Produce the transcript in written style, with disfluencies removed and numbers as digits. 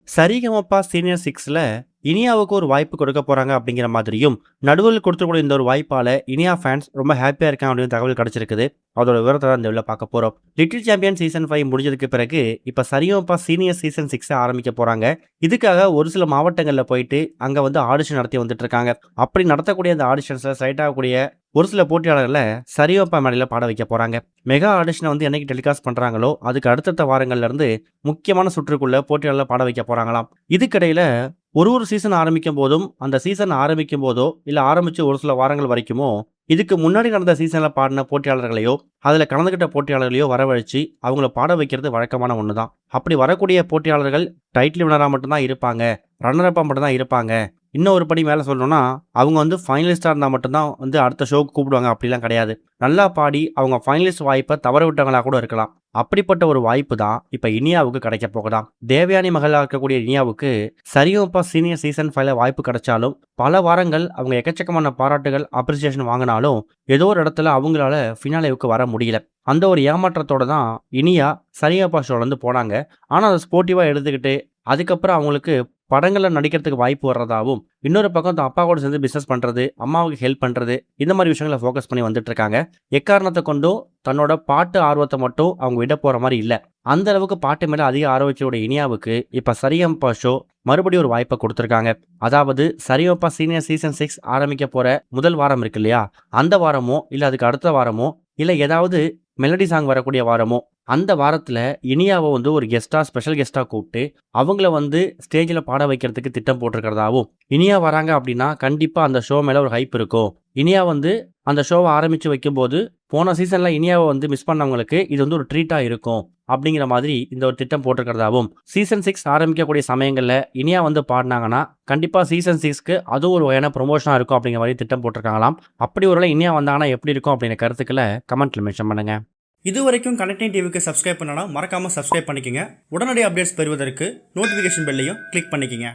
Sa Re Ga Ma Pa senior 6ல இனியாவுக்கு ஒரு வாய்ப்பு கொடுக்க போறாங்க அப்படிங்கிற மாதிரியும், நடுவில் கொடுத்துக்கூடிய இந்த ஒரு வாய்ப்பால இனியா ஃபேன்ஸ் ரொம்ப ஹேப்பியா இருக்காங்க அப்படின்னு தகவல் கிடைச்சிருக்குது. அதோட விவரத்த தான் இந்த வீடியோல பார்க்க போறோம். லிட்டில் சாம்பியன் சீசன் 5 முடிஞ்சதுக்கு பிறகு, இப்ப சரிகமபா சீனியர் சீசன் 6 ஆரம்பிக்க போறாங்க. இதுக்காக ஒரு சில மாவட்டங்கள்ல போயிட்டு, அங்க வந்து ஆடிஷன் நடத்தி வந்துட்டு இருக்காங்க. அப்படி நடத்தக்கூடிய அந்த ஆடிஷன்ஸ்ல செலக்ட் ஆகக்கூடிய ஒரு சில போட்டியாளர்கள சரிகமபா மேடையில பாட வைக்க போறாங்க. மெகா ஆடிஷன வந்து என்னைக்கு டெலிகாஸ்ட் பண்றாங்களோ, அதுக்கு அடுத்தடுத்த வாரங்கள்ல இருந்து முக்கியமான சுற்றுக்குள்ள போட்டியாளர்கள பாட வைக்க போறாங்களாம். இதுக்கிடையில ஒரு சீசன் ஆரம்பிக்கும் போதும், அந்த சீசன் ஆரம்பிக்கும் போதோ, இல்ல ஆரம்பிச்சு ஒரு சில வாரங்கள் வரைக்குமோ, இதுக்கு முன்னாடி நடந்த சீசன்ல பாடுன போட்டியாளர்களையோ, அதுல கலந்துக்கிட்ட போட்டியாளர்களையோ வரவழைச்சு, அவங்கள பாட வைக்கிறது வழக்கமான ஒண்ணு தான். அப்படி வரக்கூடிய போட்டியாளர்கள் டைட்டில் வின்னரா மட்டும் தான் இருப்பாங்க. ரன்னர் அப்பா மட்டும் தான் இருப்பாங்க. இன்னும் ஒரு படி மேல சொல்லணும்னா, அவங்க வந்து ஃபைனலிஸ்ட்டா இருந்தா மட்டும் தான் வந்து அடுத்த ஷோவுக்கு கூப்பிடுவாங்க அப்படிலாம் கிடையாது. நல்லா பாடி அவங்க ஃபைனலிஸ்ட் வாய்ப்ப தவற விட்டவங்களா கூட இருக்கலாம். அப்படிப்பட்ட ஒரு வாய்ப்பு தான் இப்ப இனியாவுக்கு கிடைக்க போகுதாம். தேவயானி மகளா இருக்கக்கூடிய இனியாவுக்கு சரிகமபா சீனியர் சீசன் 5ல வாய்ப்பு கிடைச்சாலும், பல வாரங்கள் அவங்க எக்கச்சக்கமான பாராட்டுகள், அப்ரிசியேஷன் வாங்குனாலும், ஏதோ ஒரு இடத்துல அவங்களால ஃபினாலேவுக்கு வர முடியல. அந்த ஒரு ஏமாற்றத்தோட தான் இனியா சரிகமபா ஷோலேருந்து போனாங்க. ஆனா அத ஸ்போர்ட்டிவா எடுத்துக்கிட்டு, அதுக்கப்புறம் அவங்களுக்கு படங்கள்ல நடிக்கிறதுக்கு வாய்ப்பு வர்றதாவும், இன்னொரு பக்கம் தன் அப்பா கூட சேர்ந்து பிசினஸ் பண்றது, அம்மாவுக்கு ஹெல்ப் பண்றது, இந்த மாதிரி விஷயங்கள ஃபோக்கஸ் பண்ணி வந்துட்டு இருக்காங்க. எக்காரணத்த கொண்டும் தன்னோட பாட்டு ஆர்வத்த மட்டும் அவங்க விட போற மாரி இல்ல. அந்த அளவுக்கு பாட்டு மேல அதிக ஆர்வத்தோட இனியாவுக்கு இப்ப சரிகமபா ஷோ மறுபடியும் ஒரு வாய்ப்ப குடுத்திருக்காங்க. அதாவது சரிகமபா சீனியர் சீசன் 6 ஆரம்பிக்க போற முதல் வாரம் இருக்கு இல்லையா? அந்த வாரமோ, இல்ல அதுக்கு அடுத்த வாரமோ, இல்ல ஏதாவது மெலடி சாங் வரக்கூடிய வாரமோ, அந்த வாரத்துல இனியாவ வந்து ஒரு கெஸ்ட்டா, ஸ்பெஷல் கெஸ்ட்டா கூப்ட்டு, அவங்கள வந்து ஸ்டேஜ்ல பாட வைக்கிறதுக்கு திட்டம் போட்டிருக்கிறதாவும், இனியா வராங்க அப்படின்னா, கண்டிப்பா அந்த ஷோ மேல ஒரு ஹைப் இருக்கும். இனியா வந்து அந்த ஷோவ ஆரம்பிச்சு வைக்கும்போது, போன சீசன்ல இனியாவ வந்து மிஸ் பண்ணவங்களுக்கு இது வந்து ஒரு ட்ரீட்டா இருக்கும். அப்படிங்கிற மாதிரி இந்த ஒரு திட்டம் போட்டிருக்கிறதாவும், சீசன் 6 ஆரம்பிக்கக்கூடிய சமயங்கள்ல இனியா வந்து பாடுனாங்கன்னா, கண்டிப்பா சீசன் 6க்கு அதுவும் ஒரு வகையான ப்ரமோஷனா இருக்கும் அப்படிங்கிற மாரி திட்டம் போட்டிருக்காங்களாம். அப்படி ஒருவேளை இனியா வந்தாங்கன்னா எப்படி இருக்கும் அப்படிங்கிற கருத்துக்கள கமெண்ட்ல மென்ஷன் பண்ணுங்க. இதுவரைக்கும் கனெக்டிங் டிவிக்கு சப்ஸ்கிரைப் பண்ணனா மறக்காம சப்ஸ்கிரைப் பண்ணிக்கங்க. உடனடி அப்டேட்ஸ் பெறுவதற்கு நோட்டிஃபிகேஷன் பெல்லையும் கிளிக் பண்ணிக்கங்க.